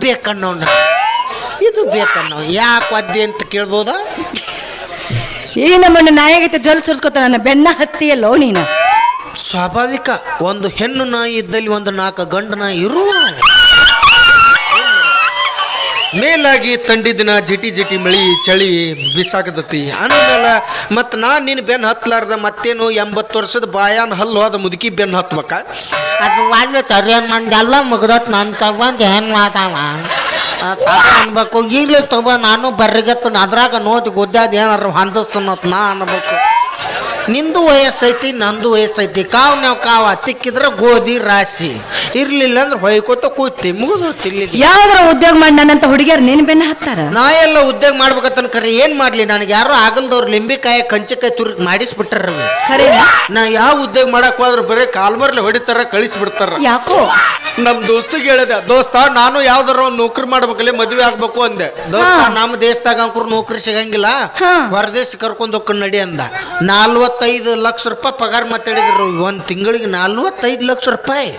ಬೇಕನ್ನೋಣ ಇದು ಬೇಕನ್ನೋ ಯಾಕೆ ಒದ್ದೆ ಅಂತ ಕೇಳ್ಬೋದಾ? ಈ ನಮ್ಮನ್ನು ನಾಯಿಗೈತೆ ಜೊಲ್ ಸುರಿಸ್ಕೊತ ನನ್ನ ಬೆನ್ನ ಹತ್ತಿಯಲ್ಲೋ ನೀನು. ಸ್ವಾಭಾವಿಕ. ಒಂದು ಹೆಣ್ಣು ನಾಯಿ ಇದ್ದಲ್ಲಿ ಒಂದು 4 ಗಂಡು ನಾಯಿ ಇರು. ಮೇಲಾಗಿ ತಂಡಿ ದಿನ ಜಿಟಿ ಜಿಟಿ ಮಳಿ ಚಳಿ ಬಿಸಾಕತತಿ ಅಂದಮೇಲೆ ಮತ್ತು ನಾನು ನಿನ್ನ ಬೆನ್ನು ಹತ್ತಲಾರ್ದ ಮತ್ತೇನು 80 ವರ್ಷದ ಬಾಯಾನ ಹಲ್ಲು ಹೋದ ಮುದುಕಿ ಬೆನ್ನು ಹತ್ಬೇಕ? ಅದು ಒಳ್ಳೆ ತರಿಯನ್ ಮಂದೆಲ್ಲ ಮುಗ್ದತ್ ನನ್ನ ತಗೊಂಡು ಏನು ಮಾತಾವ ಅನ್ಬೇಕು. ಈಗಲೇ ತಗೋ ನಾನು ಬರ್ರಿಗತ್ತು ಅದ್ರಾಗ ನೋಡಿ ಗುದ್ದಾದ ಏನಾರು ಹೊಂದಿಸ್ತನತ್ ನಾ ಅನ್ಬೇಕು. ನಿಂದು ವಯಸ್ಸೈತಿ ನಂದು ವಯಸ್ಸೈತಿ. ಕಾವ್ ತಿಕ್ಕಿದ್ರೆ ಗೋಧಿ ರಾಶಿ ಇರ್ಲಿಲ್ಲ ಅಂದ್ರೆ ಹೊಯ್ಕೋತ ಕೂತಿ ಮುಗಿದು ತಿಲ್ಲಿಗೆ. ಯಾವ್ದಾರ ಉದ್ಯೋಗ ಮಾಡಿ ನನ್ನಂತ ಹುಡುಗಿಯರು ನೀನು ಬೆನ್ನ ಹತ್ತಾರ? ನಾ ಎಲ್ಲ ಉದ್ಯೋಗ ಮಾಡ್ಬೇಕಂತ ಕರೆ ಏನ್ ಮಾಡ್ಲಿ? ನನಗೆ ಯಾರು ಆಗಲ್ದವ್ರು ಲಿಂಬಿಕಾಯಿ ಕಂಚಕಾಯಿ ತುರ್ಕ್ ಮಾಡಿಸ್ಬಿಟ್ಟಾರ. ಖರೆ ನಾ ಯಾವ ಉದ್ಯೋಗ ಮಾಡಕ್ ಹೋದ್ರು ಬರೀ ಕಾಲ್ಮರ್ಲಿ ಹೊಡಿತಾರ, ಕಳಿಸ್ಬಿಡ್ತಾರ. ಯಾಕೋ ನಮ್ ದೋಸ್ತಿಗೆ ಹೇಳಿದೆ, ದೋಸ್ತ ನಾನು ಯಾವ್ದಾರ ಒಂದು ನೌಕರಿ ಮಾಡ್ಬೇಕಲ್ಲಿ ಮದ್ವೆ ಆಗ್ಬೇಕು ಅಂದೆ. ದೋಸ್ತ ನಮ್ಮ ದೇಶದಾಗ ಅಂಕರು ನೌಕರಿ ಸಿಗಂಗಿಲ್ಲ, ಹೊರದೇಶ ಕರ್ಕೊಂಡ್ ಹೋಗ್ ನಡಿ ಅಂದ. 45 ಲಕ್ಷ ರೂಪಾಯಿ ಪಗಾರ ಮಾತಾಡಿದ್ರು. ಒಂದ್ ತಿಂಗಳಿಗೆ 45 ಲಕ್ಷ ರೂಪಾಯಿ.